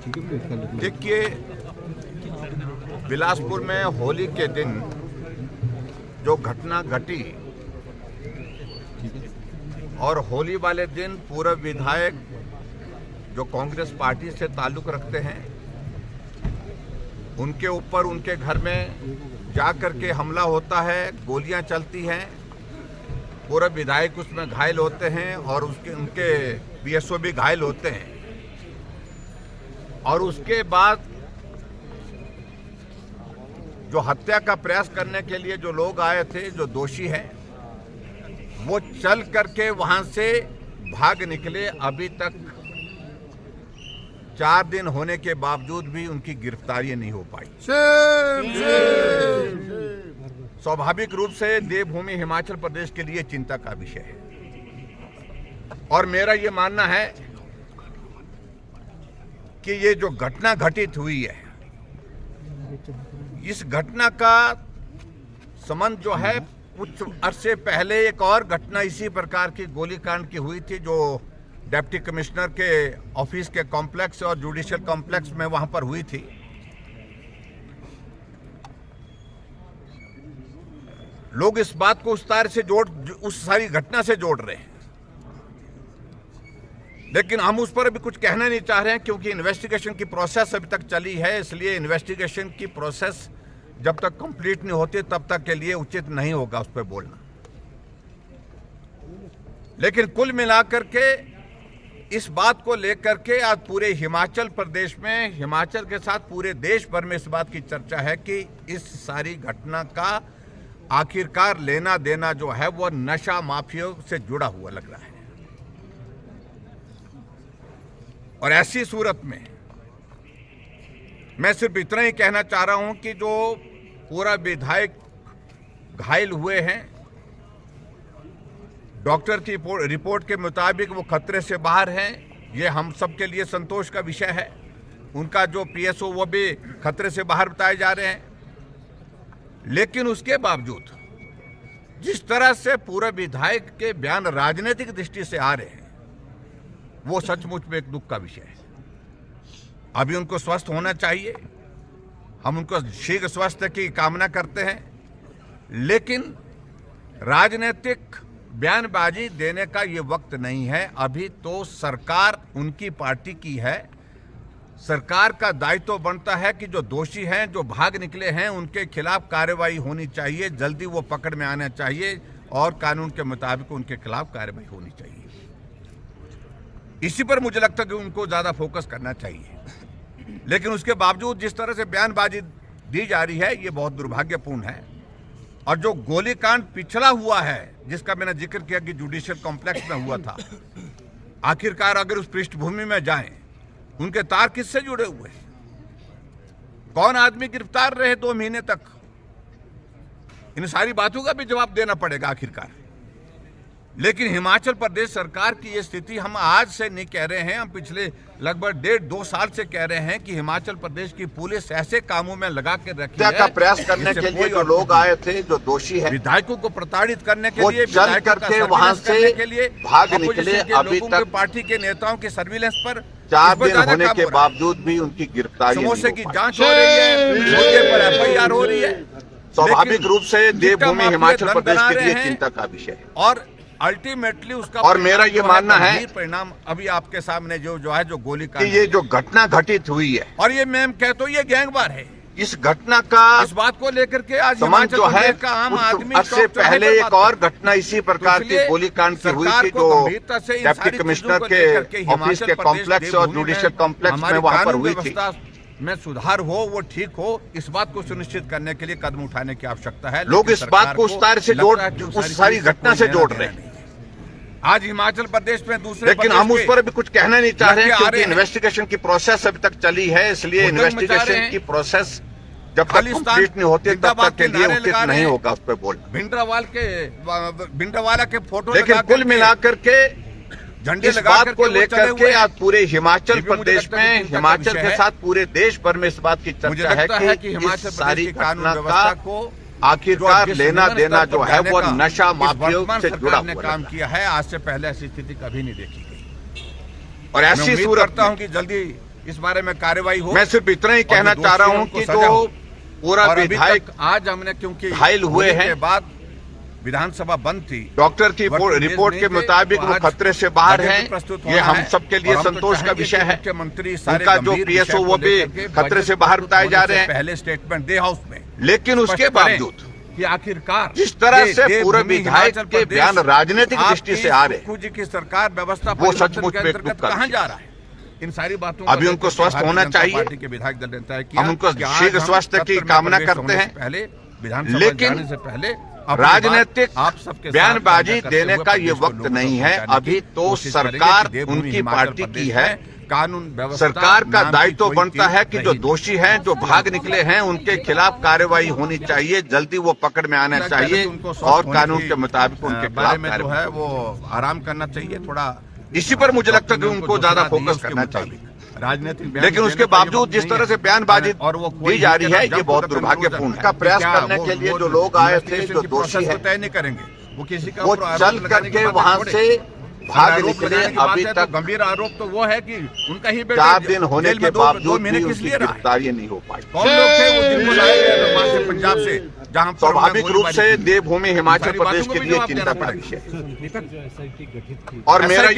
देखिए, बिलासपुर में होली के दिन जो घटना घटी और होली वाले दिन पूर्व विधायक जो कांग्रेस पार्टी से ताल्लुक रखते हैं उनके ऊपर उनके घर में जाकर के हमला होता है, गोलियां चलती हैं, पूर्व विधायक उसमें घायल होते हैं और उनके बीएसओ भी घायल होते हैं। और उसके बाद जो हत्या का प्रयास करने के लिए जो लोग आए थे, जो दोषी हैं, वो चल करके वहां से भाग निकले। अभी तक 4 दिन होने के बावजूद भी उनकी गिरफ्तारी नहीं हो पाई। स्वाभाविक रूप से देवभूमि हिमाचल प्रदेश के लिए चिंता का विषय है और मेरा ये मानना है कि ये जो घटना घटित हुई है, इस घटना का संबंध जो है कुछ अरसे पहले एक और घटना इसी प्रकार की गोलीकांड की हुई थी जो डिप्टी कमिश्नर के ऑफिस के कॉम्प्लेक्स और जुडिशियल कॉम्प्लेक्स में वहां पर हुई थी। लोग इस बात को उस सारी घटना से जोड़ रहे हैं, लेकिन हम उस पर अभी कुछ कहना नहीं चाह रहे हैं क्योंकि इन्वेस्टिगेशन की प्रोसेस अभी तक चली है। इसलिए इन्वेस्टिगेशन की प्रोसेस जब तक कंप्लीट नहीं होती तब तक के लिए उचित नहीं होगा उस पर बोलना। लेकिन कुल मिलाकर के इस बात को लेकर के आज पूरे हिमाचल प्रदेश में, हिमाचल के साथ पूरे देश भर में इस बात की चर्चा है कि इस सारी घटना का आखिरकार लेना देना जो है वो नशा माफिया से जुड़ा हुआ लग रहा है। और ऐसी सूरत में मैं सिर्फ इतना ही कहना चाह रहा हूं कि जो पूरा विधायक घायल हुए हैं, डॉक्टर की रिपोर्ट के मुताबिक वो खतरे से बाहर हैं। ये हम सब के लिए संतोष का विषय है। उनका जो पीएसओ वो भी खतरे से बाहर बताए जा रहे हैं। लेकिन उसके बावजूद जिस तरह से पूरा विधायक के बयान राजनीतिक दृष्टि से आ रहे हैं, वो सचमुच में एक दुख का विषय है। अभी उनको स्वस्थ होना चाहिए, हम उनको शीघ्र स्वास्थ्य की कामना करते हैं, लेकिन राजनीतिक बयानबाजी देने का ये वक्त नहीं है। अभी तो सरकार उनकी पार्टी की है। सरकार का दायित्व बनता है कि जो दोषी हैं, जो भाग निकले हैं, उनके खिलाफ कार्रवाई होनी चाहिए, जल्दी वो पकड़ में आना चाहिए और कानून के मुताबिक उनके खिलाफ कार्रवाई होनी चाहिए। इसी पर मुझे लगता है कि उनको ज्यादा फोकस करना चाहिए। लेकिन उसके बावजूद जिस तरह से बयानबाजी दी जा रही है, ये बहुत दुर्भाग्यपूर्ण है। और जो गोलीकांड पिछला हुआ है, जिसका मैंने जिक्र किया कि जुडिशियल कॉम्प्लेक्स में हुआ था, आखिरकार अगर उस पृष्ठभूमि में जाएं, उनके तार किससे जुड़े हुए हैं? कौन आदमी गिरफ्तार रहे 2 महीने तक? इन सारी बातों का भी जवाब देना पड़ेगा आखिरकार। लेकिन हिमाचल प्रदेश सरकार की ये स्थिति हम आज से नहीं कह रहे हैं, हम पिछले लगभग 1.5-2 साल से कह रहे हैं कि हिमाचल प्रदेश की पुलिस ऐसे कामों में लगा के रखी है। का प्रयास करने के लिए जो लोग आए थे, जो दोषी हैं, विधायकों को प्रताड़ित करने के लिए, चल करके वहां से के लिए भाग निकले। अभी तक पार्टी के नेताओं के सर्विलेंस पर 4 दिन होने के बावजूद भी उनकी गिरफ्तारी समोसे की जांच हो रही है, मुद्दे पर FIR हो रही है। स्वाभाविक रूप से देवभूमि हिमाचल प्रदेश के लिए चिंता का विषय है और अल्टीमेटली उसका और मेरा ये मानना है परिणाम अभी आपके सामने जो है जो गोली का ये जो घटना घटित हुई है, और ये मैं कहता हूँ ये गैंगवार है। इस घटना का इस बात को लेकर के आज संबंध जो है का आम आदमी से पहले एक और घटना इसी प्रकार की गोलीकांड की हुई थी जो डिप्टी कमिश्नर के ऑफिस के कॉम्प्लेक्स और जुडिशियल कॉम्प्लेक्स में वहां पर हुई थी। में सुधार हो, वो ठीक हो, इस बात को सुनिश्चित करने के लिए कदम उठाने की आवश्यकता है। लोग इस बात को उस सारी घटना से जोड़ रहे हैं। आज हिमाचल प्रदेश में दूसरे, लेकिन हम उस पर अभी कुछ कहना नहीं चाह रहे हैं क्योंकि इन्वेस्टिगेशन की प्रोसेस अभी तक चली है। इसलिए इन्वेस्टिगेशन की प्रोसेस जब तक कंप्लीट नहीं होती तब तक के लिए उचित नहीं होगा उस पर बोलना। भिंडरावाला के फोटो, लेकिन कुल मिलाकर के झंडे इस बात को लेकर के आज पूरे हिमाचल प्रदेश में, हिमाचल के साथ पूरे देश भर में इस बात की चर्चा है कि हिमाचल सारी घटना का आखिरकार लेना देना जो है वो नशा माफिया से जुड़ा हुआ काम किया है। आज से पहले ऐसी स्थिति कभी नहीं देखी गई और ऐसी सूरत करता हूं कि जल्दी इस बारे में कार्रवाई हो। मैं सिर्फ इतना ही कहना चाह रहा हूं कि जो पूरा विधायक आज हमने क्योंकि घायल हुए हैं के बाद विधानसभा बंद थी, डॉक्टर की रिपोर्ट के मुताबिक वो खतरे से बाहर हैं। ये हम सबके लिए संतोष का विषय है। मुख्यमंत्री उनका जो पीएसओ वो भी खतरे से बाहर बताए जा रहे हैं। पहले स्टेटमेंट दे हाउस में, लेकिन उसके बावजूद कि आखिरकार जिस तरह से पूरे विधायक के बयान राजनीतिक दृष्टि से आ रहे हैं, की सरकार व्यवस्था वो सचमुच में कहां जा रहा है। इन सारी बातों अभी उनको स्वस्थ होना चाहिए। पार्टी के विधायक दल ने तय किया, हम उनको शीघ्र स्वास्थ्य की कामना करते हैं। पहले विधानसभा लेकिन जाने से पहले राजनीतिक आप सबके बयानबाजी देने का ये वक्त नहीं है। अभी तो सरकार उनकी पार्टी की है। कानून व्यवस्था सरकार का दायित्व बनता है कि जो दोषी हैं, जो भाग निकले हैं, उनके खिलाफ कार्रवाई होनी चाहिए। जल्दी वो पकड़ में आना चाहिए और कानून के मुताबिक उनके खिलाफ जो है वो आराम करना चाहिए। थोड़ा इसी पर मुझे लगता है कि उनको ज्यादा फोकस करना चाहिए राजनीतिक। लेकिन उसके बावजूद जिस तरह से बयानबाजी दी जा रही है, ये बहुत दुर्भाग्यपूर्ण है। का प्रयास करने के लिए जो लोग आए थे, जो दोषी है, तय नहीं करेंगे वो किसी का वो चल करके वहां से भाग निकले। अभी तक गंभीर आरोप तो वो है कि उनका ही 4 दिन होने के बावजूद भी उनकी गिरफ्तारी नहीं हो पाई। कौन लोग थे वो जिनको लाए गए पंजाब से, जहां स्वाभाविक रूप से देवभूमि हिमाचल प्रदेश के लिए चिंता का विषय। और मेरा